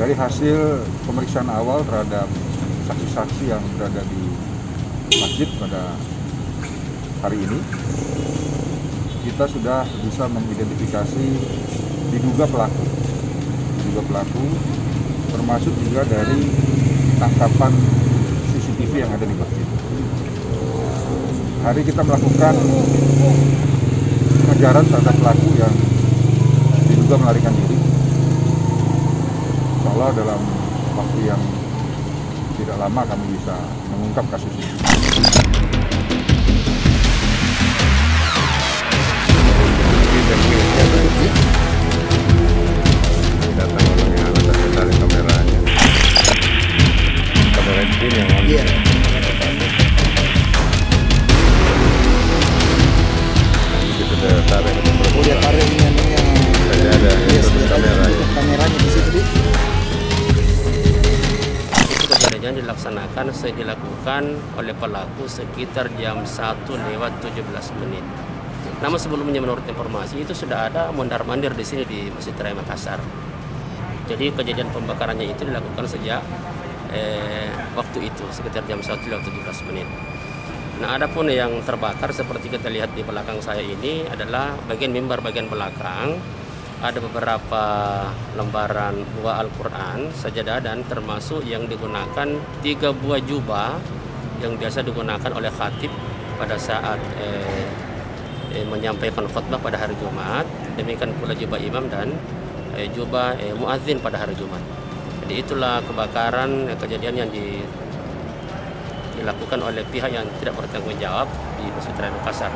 Dari hasil pemeriksaan awal terhadap saksi-saksi yang berada di masjid pada hari ini, kita sudah bisa mengidentifikasi diduga pelaku, termasuk juga dari tangkapan CCTV yang ada di masjid. Hari kita melakukan pengejaran terhadap pelaku yang diduga melarikan diri. Insya Allah dalam waktu yang tidak lama kami bisa mengungkap kasus ini. Datang orang yang alasan tali kameranya. Kamera ini yang on. Iya. Itu sudah tarik Oh, dia tarik ini yang ada kameranya. Kameranya di situ. Itu kejadian dilaksanakan dilakukan oleh pelaku sekitar jam 1:17. Namun sebelumnya menurut informasi itu sudah ada mondar-mandir di sini di Masjid Raya Makassar. Jadi kejadian pembakarannya itu dilakukan sejak waktu itu sekitar jam 1:17. Nah, adapun yang terbakar seperti kita lihat di belakang saya ini adalah bagian mimbar bagian belakang. Ada beberapa lembaran buah Al-Quran, sajadah, dan termasuk yang digunakan 3 buah jubah yang biasa digunakan oleh khatib pada saat menyampaikan khutbah pada hari Jumat. Demikian pula jubah imam dan jubah muadzin pada hari Jumat. Jadi itulah kebakaran kejadian yang dilakukan oleh pihak yang tidak bertanggung jawab di Masjid Raya Makassar.